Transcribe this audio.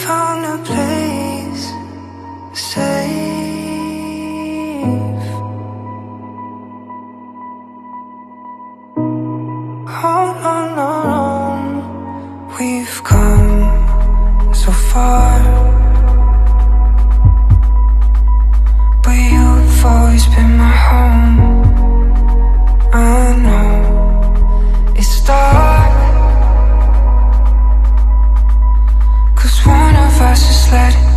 found a place safe. Oh no, no, no, we've come so far, but you've always been my home. I know it's dark, 'cause one of us is letting